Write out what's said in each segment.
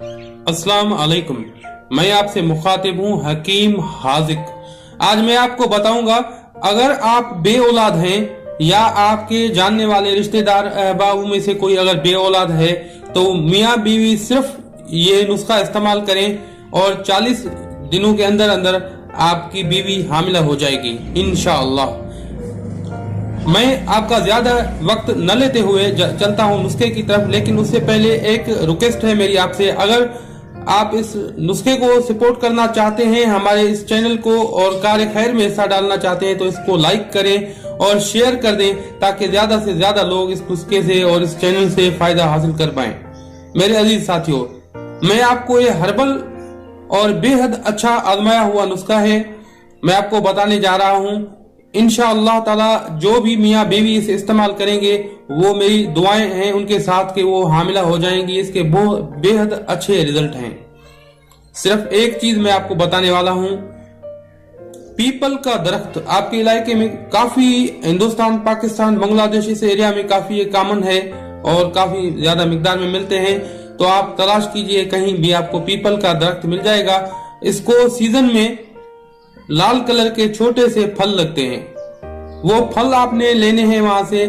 अस्सलाम वालेकुम। मैं आपसे मुखातिब हूँ हकीम हाजिक। आज मैं आपको बताऊंगा, अगर आप बे औलाद हैं या आपके जानने वाले रिश्तेदार अहबाब में से कोई अगर बे औलाद है तो मियाँ बीवी सिर्फ ये नुस्खा इस्तेमाल करें और 40 दिनों के अंदर अंदर आपकी बीवी हामिला हो जाएगी इंशाअल्लाह। मैं आपका ज्यादा वक्त न लेते हुए चलता हूं नुस्खे की तरफ, लेकिन उससे पहले एक रिक्वेस्ट है मेरी आपसे। अगर आप इस नुस्खे को सपोर्ट करना चाहते हैं, हमारे इस चैनल को और कार्य खैर में हिस्सा डालना चाहते हैं, तो इसको लाइक करें और शेयर कर दें ताकि ज्यादा से ज्यादा लोग इस नुस्खे से और इस चैनल से फायदा हासिल कर पाएं। मेरे अजीज साथियों, मैं आपको ये हर्बल और बेहद अच्छा आजमाया हुआ नुस्खा है, मैं आपको बताने जा रहा हूं। इंशाअल्लाह ताला जो भी मियाँ बीवी इसे इस्तेमाल करेंगे, वो मेरी दुआएं हैं उनके साथ कि वो हामिला हो जाएंगी। इसके बहुत बेहद अच्छे रिजल्ट हैं। सिर्फ एक चीज मैं आपको बताने वाला हूं, पीपल का दरख्त आपके इलाके में काफी, हिंदुस्तान, पाकिस्तान, बांग्लादेश इस एरिया में काफी ये कॉमन है और काफी ज्यादा मिकदार में मिलते हैं। तो आप तलाश कीजिए, कहीं भी आपको पीपल का दरख्त मिल जाएगा। इसको सीजन में लाल कलर के छोटे से फल लगते हैं, वो फल आपने लेने हैं, वहां से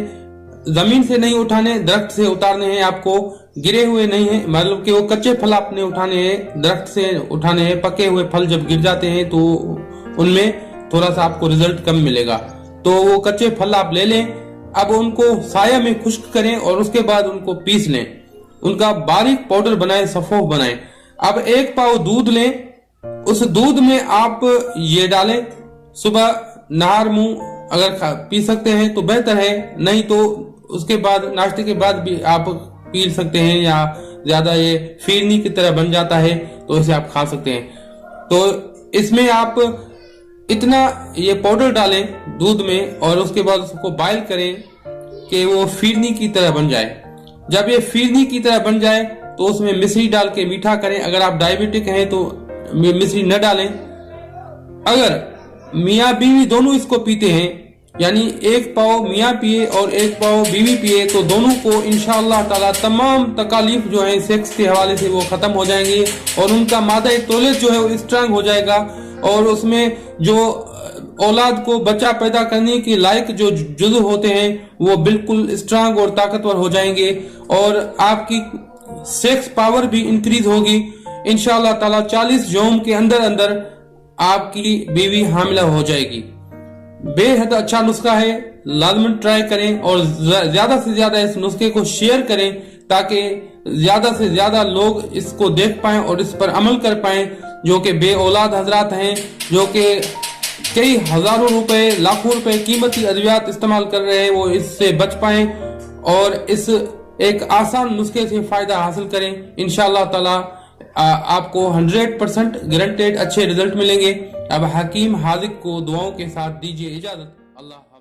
जमीन से नहीं उठाने, दरख्त से उतारने हैं आपको, गिरे हुए नहीं है, मतलब कि वो कच्चे फल आपने उठाने हैं, दरख्त से उठाने हैं। पके हुए फल जब गिर जाते हैं तो उनमें थोड़ा सा आपको रिजल्ट कम मिलेगा, तो वो कच्चे फल आप ले लें। अब उनको साया में खुश्क करें और उसके बाद उनको पीस लें, उनका बारीक पाउडर बनाएं, सफोफ बनाएं। अब 1 पाव दूध लें, उस दूध में आप ये डालें, सुबह नहार मुंह अगर पी सकते हैं तो बेहतर है, नहीं तो उसके बाद नाश्ते के बाद भी आप पी सकते हैं, या ज्यादा ये फिरनी की तरह बन जाता है तो इसे आप खा सकते हैं। तो इसमें आप इतना ये पाउडर डालें दूध में और उसके बाद उसको बॉयल करें कि वो फिरनी की तरह बन जाए। जब ये फिरनी की तरह बन जाए तो उसमें मिश्री डाल के मीठा करें। अगर आप डायबिटिक हैं तो मिश्री न डालें। अगर मियाँ बीवी दोनों इसको पीते हैं, यानी 1 पाव मियाँ पिए और 1 पाव बीवी पिए, तो दोनों को इंशाअल्लाह ताला तमाम तकालीफ जो है सेक्स के हवाले से वो खत्म हो जाएंगे और उनका मादा तौलियत जो है वो स्ट्रांग हो जाएगा और उसमें जो औलाद को बच्चा पैदा करने के लायक जो जुज़ होते हैं वो बिल्कुल स्ट्रांग और ताकतवर हो जाएंगे और आपकी सेक्स पावर भी इंक्रीज होगी इंशाअल्लाह ताला। 40 यौम के अंदर अंदर आपकी बीवी हामिला हो जाएगी। बेहद अच्छा नुस्खा है, लाजमन ट्राई करें और ज्यादा से ज्यादा इस नुस्खे को शेयर करें ताकि ज्यादा से ज्यादा लोग इसको देख पाएं और इस पर अमल कर पाएं, जो कि बे औलाद हजरात हैं, जो कि कई हजारों रुपए, लाखों रुपए कीमती अद्वियात इस्तेमाल कर रहे हैं, वो इससे बच पाएं और इस एक आसान नुस्खे से फायदा हासिल करें। इंशाअल्लाह ताला आपको 100% गारंटेड अच्छे रिजल्ट मिलेंगे। अब हकीम हाजिक को दुआओं के साथ दीजिए इजाजत। अल्लाह।